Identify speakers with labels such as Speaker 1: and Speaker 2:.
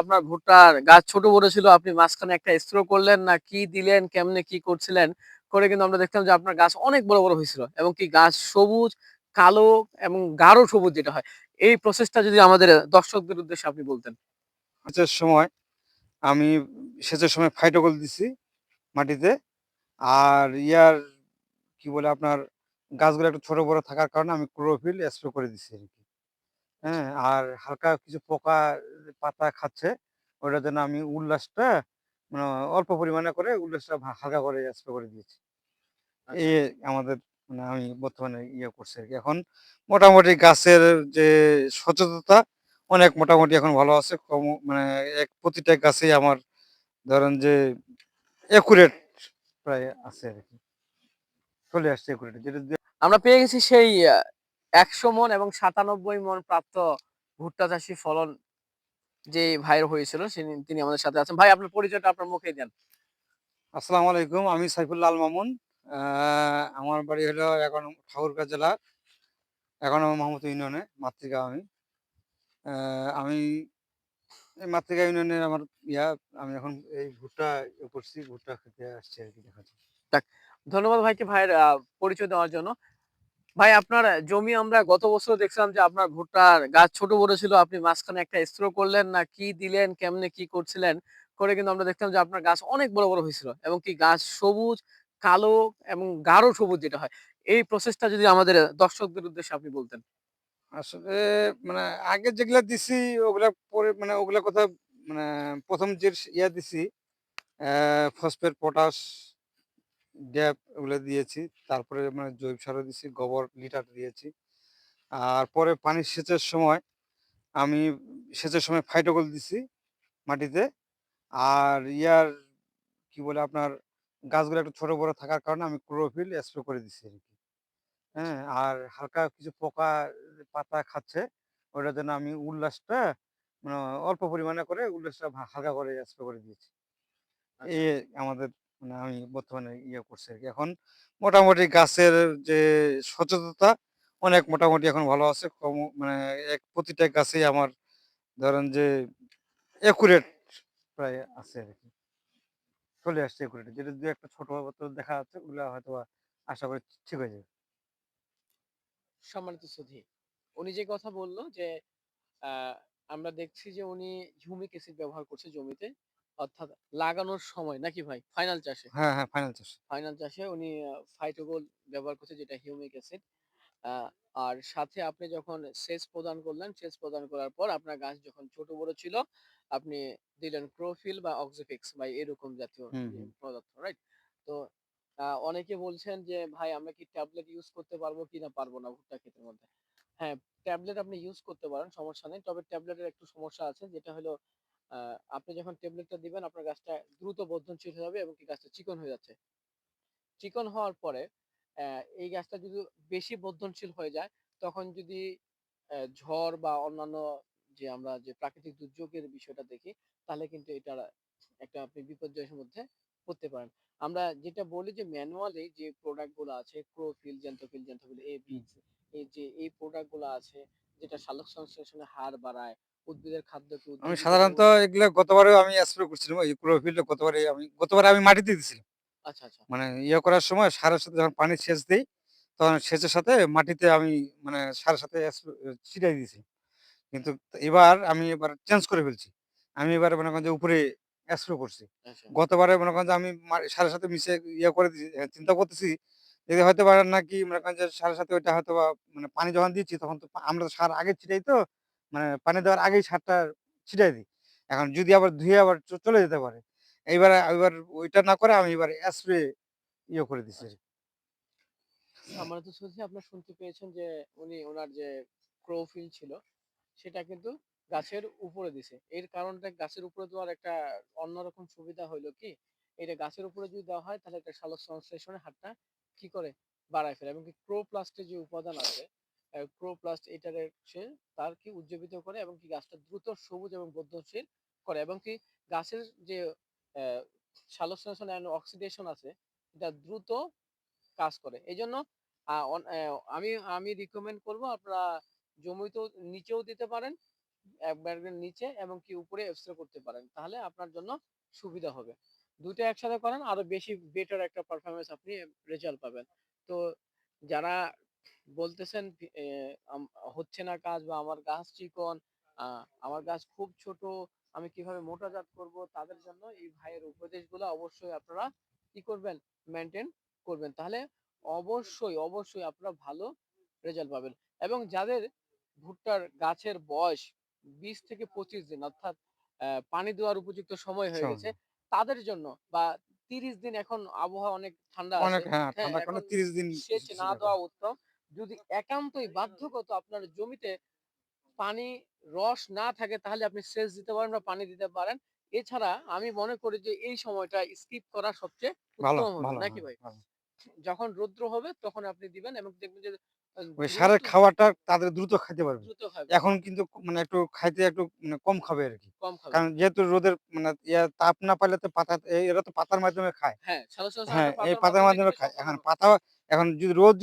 Speaker 1: আপনার ভুট্টার গাছ ছোট বড় ছিল, আপনি মাঝখানে একটা স্ট্রো করলেন না কি দিলেন, কেমনে কি করছিলেন, করে কিন্তু আমরা দেখলাম যে আপনার গাছ অনেক বড়, বড় হয়েছিল এবং কি গাছ সবুজ, কালো এবং গাঢ় সবুজ যেটা হয়। এই প্রসেসটা যদি আমাদের দর্শকদের উদ্দেশ্যে আপনি বলতেন।
Speaker 2: সেচের সময় আমি সেচের সময় ফাইটোকল দিছি মাটিতে। আর কি বলে আপনার গাছগুলো একটু ছোট বড় থাকার কারণে আমি ক্লোরোফিল স্প্রে করে দিছি আরকি।
Speaker 1: আচ্ছা,
Speaker 2: হ্যাঁ? আর হালকা কিছু পোকা পাতা খাচ্ছে, ওটার জন্য আমি উল্লাসটা মানে অল্প পরিমাণে করে উল্লাসটা হালকা করে স্প্রে করে দিয়েছি।
Speaker 1: আচ্ছা,
Speaker 2: এই আমাদের আমি বর্তমানে করছি আরকি। এখন মোটামুটি গাছের যে সচেতনতা অনেক মোটামুটি এখন ভালো আছে। প্রতিটা গাছেই আমার ধরেন যে একুরেট প্রায় আছে আরকি। চলে আসছে একুরেট যেটা দিয়ে
Speaker 1: আমরা পেয়ে গেছি সেই ১০০ মণ এবং ৯৭ মণ প্রাপ্ত ভুট্টা চাষী ফলন যে ভাইয়ের হয়েছিল তিনি আমাদের সাথে আছেন। ভাই আপনার পরিচয়টা আপনার মুখেই দেন।
Speaker 2: আসসালামু আলাইকুম। আমি সাইফুল্লাহ আল মামুন। আ আমার বাড়ি হলো ১১ নং ঠাকুরগাঁ জেলার ১১ নং মাহমুদ ইউনিয়নে মাতৃগাঁও আমি। আ আমি এই মাতৃগাঁও ইউনিয়নের আমার ইয়া আমি এখন এই ভুট্টা করছি, ভুট্টা খেতে আসছি আরকি দেখার জন্য।
Speaker 1: যাক, ধন্যবাদ ভাইকে ভাইয়ের পরিচয় দেওয়ার জন্য। ভাই আপনার জমি আমরা গত বছর দেখছিলাম যে আপনার ভুট্টার গাছ ছোট বড় ছিল। আপনি মাঝখানে একটা স্ট্রো করলেন না কি দিলেন, কেমনে কি করছিলেন, করে কিন্তু আমরা দেখলাম যে আপনার গাছ অনেক বড়, বড় হয়েছিল এবং কি গাছ সবুজ, কালো এবং গাঢ় সবুজ যেটা হয়। এই প্রসেসটা যদি আমাদের দর্শকদের উদ্দেশ্যে আপনি বলতেন।
Speaker 2: আসলে মানে আগে যেগুলা দিছি ওগুলা পরে ওগুলা কথা মানে ১ম যে দিছি ফসফেট, পটাশ, ড্যাপ ওগুলা দিয়েছি। তারপরে জৈব সারও দিছি, গোবর লিটার দিয়েছি। আর পরে পানি আমি সেচের সময় ফাইটোকল দিছি মাটিতে। আর কি বলে আপনার গাছগুলো একটু ছোট বড় থাকার কারণে আমি ক্লোরোফিল স্প্রে করে দিছি আরকি। হ্যাঁ? আর হালকা কিছু পোকা পাতা খাচ্ছে, ওটার জন্য আমি উল্লাসটা মানে অল্প পরিমাণে করে উল্লাসটা হালকা করে স্প্রে করে দিয়েছি।
Speaker 1: আচ্ছা।
Speaker 2: এই আমাদের আমি বর্তমানে করছি আরকি। এখন মোটামুটি গাছের যে সচেতনতা অনেক মোটামুটি এখন ভালো আছে। প্রতিটা গাছেই আমার ধরেন যে একুরেট প্রায় আছে আরকি। চলে আসছে একুরেট। যেটা ২-১ টা ছোট দেখা যাচ্ছে ওগুলা হয়তোবা আশা করি ঠিক হয়ে যাবে।
Speaker 1: সম্মানিত সুধী, উনি যে কথা বলল যে আ আমরা দেখছি যে উনি হিউমিক অ্যাসিড ব্যবহার করছে জমিতে। অর্থাৎ লাগানোর সময় নাকি ভাই? ফাইনাল চাষে।
Speaker 2: হ্যাঁ, হ্যাঁ, ফাইনাল চাষ।
Speaker 1: ফাইনাল চাষে উনি ফাইটোগোল ব্যবহার করছে যেটা হিউমিক অ্যাসিড। আ আর সাথে আপনি যখন সেচ প্রদান করলেন, সেচ প্রদান করার পর আপনার গাছ যখন ছোট বড় ছিল, আপনি দিলেন ক্লোরোফিল বা অক্সিফিক্স বা এরকম জাতীয়
Speaker 2: হুম, হুম।
Speaker 1: পদার্থ, রাইট? তো অনেকে বলছেন যে, "ভাই আমরা কি ট্যাবলেট ইউজ করতে পারবো কিনা পারবো না ভুট্টা ক্ষেতের মধ্যে?" হ্যাঁ, ট্যাবলেট আপনি ইউজ করতে পারেন, সমস্যা নেই। তবে ট্যাবলেটের একটু সমস্যা আছে যেটা হলো আ আপনি যখন ট্যাবলেটটা দিবেন আপনার গাছটা দ্রুত বর্ধনশীল হয়ে যাবে এবং কি গাছটা চিকন হয়ে যাচ্ছে। চিকন হওয়ার পরে এই গাছটা যদি বেশি বর্ধনশীল হয়ে যায়, তখন যদি ঝড় বা অন্যান্য যে প্রাকৃতিক দুর্যোগের বিষয়টা দেখি, তাহলে কিন্তু এটার একটা আপনি বিপর্যয়ের মধ্যে পড়তে পারেন। আমরা যেটা বলি যে ম্যানুয়ালি যে প্রোডাক্ট গুলো আছে ক্লোরোফিল, জেন্থোফিল, এ, বি,
Speaker 2: হুম।
Speaker 1: এই যে এই প্রোডাক্ট গুলো আছে যেটা সালোকসংশ্লেষণের হার বাড়ায়, উদ্ভিদের খাদ্যকে
Speaker 2: আমি
Speaker 1: উদ্দীপিত করে
Speaker 2: সাধারণত এগুলা গতবারেও আমি স্প্রে করছিলাম। এই ক্লোরোফিলটা গতবারে আমি মাটিতে দিছিলাম।
Speaker 1: আচ্ছা, আচ্ছা,
Speaker 2: মানে করার সময় সারের সাথে যখন পানি সেচ দেই, তখন সেচের সাথে মাটিতে আমি সারের সাথে ছিটাই দিয়েছি। কিন্তু এবার চেঞ্জ করে ফেলছি। আমি এবার মনে করেন যে উপরে স্প্রে করছি।
Speaker 1: আচ্ছা,
Speaker 2: গতবারে মনে করেন যে আমি সারের সাথে মিশিয়ে করে দিয়েছি। চিন্তা করতেছি যে হয়তোবা নাকি মনে করেন যে সারের সাথে ওইটা হয়তোবা পানি যখন দিচ্ছি তখন তো আমরা তো সার আগে ছিটাই তো, পানি দেওয়ার আগেই সারটা ছিটাই দিই। এখন যদি আবার ধুয়ে আবার চলে যেতে পারে। এবার ওইটা না করে আমি এবার স্প্রে করে দিছি
Speaker 1: আচ্ছা।
Speaker 2: আরকি।
Speaker 1: সম্মানিত সুধী, আপনারা শুনতে পেয়েছেন যে উনি ওনার যে ক্লোরোফিল ছিল সেটা কিন্তু গাছের উপরে দিছে। এর কারণটা গাছের উপরে দেওয়ার একটা অন্যরকম সুবিধা হইলো কি, এটা গাছের উপরে যদি দেওয়া হয় তাহলে একটা সালোক সংশ্লেষণের হারটা কি করে বাড়ায় ফেলে এবং কি ক্লোরোপ্লাস্টের যে উপাদান আছে ক্লোরোপ্লাস্ট এটারে সে তার কি উজ্জীবিত করে এবং কি গাছটা দ্রুত সবুজ এবং বর্ধনশীল করে এবং কি গাছের যে আহ, সালোক সংশ্লেষণ এন্ড অক্সিডেশন আছে এটা দ্রুত কাজ করে। এইজন্য আমি রিকমেন্ড করব আপনারা জমিতেও নিচেও দিতে পারেন ব্যাগের নিচে এবং কি উপরে স্প্রে করতে পারেন। তাহলে আপনার জন্য সুবিধা হবে। ২ টা একসাথে করেন আরো বেশি বেটার একটা পারফরম্যান্স আপনি রেজাল্ট পাবেন। তো যারা বলতেছেন হচ্ছে না কাজ বা আমার গাছ চিকন, আ আমার গাছ খুব ছোট, আমি কিভাবে মোটাজাত করব? তাদের জন্য এই ভাইয়ের উপদেশগুলো অবশ্যই আপনারা কি করবেন? মেইনটেইন করবেন। তাহলে অবশ্যই আপনারা ভালো রেজাল্ট পাবেন। এবং যাদের ভুট্টার গাছের বয়স ২০ থেকে ২৫ দিন অর্থাৎ পানি দেওয়ার উপযুক্ত সময় হয়ে গেছে, তাদের জন্য বা ৩০ দিন এখন আবহাওয়া অনেক ঠান্ডা আছে।
Speaker 2: অনেক, হ্যাঁ,
Speaker 1: হ্যাঁ,
Speaker 2: ঠান্ডার কারণে
Speaker 1: এখন
Speaker 2: ৩০ দিন
Speaker 1: সেচ
Speaker 2: কিছু
Speaker 1: না
Speaker 2: রাখা।
Speaker 1: দেওয়া উত্তম। যদি একান্তই বাধ্যগত আপনার জমিতে পানি রস না থাকে তাহলে আপনি সেচ দিতে পারেন বা পানি দিতে পারেন। এছাড়া আমি মনে করি যে এই সময়টা স্কিপ করা সবচেয়ে
Speaker 2: ভালো,
Speaker 1: উত্তম হবে।
Speaker 2: ভালো,
Speaker 1: নাকি
Speaker 2: হ্যাঁ,
Speaker 1: ভাই?
Speaker 2: ভালো।
Speaker 1: যখন রৌদ্র হবে তখন আপনি দিবেন এবং দেখবেন যে
Speaker 2: ওই
Speaker 1: দ্রুত
Speaker 2: সারের খাওয়াটা তাদের দ্রুত খাইতে পারবে।
Speaker 1: দ্রুত খাবে।
Speaker 2: এখন কিন্তু মানে একটু খাইতে একটু মানে কম খাবে আরকি।
Speaker 1: কম খাবে।
Speaker 2: কারণ যেহেতু রোদের মানে তাপ না পাইলে তো এরা তো পাতার মাধ্যমে খায়।
Speaker 1: হ্যাঁ, সালোকসংশ্লেষণ
Speaker 2: হ্যাঁ,
Speaker 1: একটা
Speaker 2: এই
Speaker 1: পাতার
Speaker 2: পাতার
Speaker 1: মাধ্যমে
Speaker 2: মাধ্যমে
Speaker 1: কিন্তু
Speaker 2: খায়।
Speaker 1: সম্পন্ন
Speaker 2: এখন
Speaker 1: হয়।
Speaker 2: এখন যদি রোদ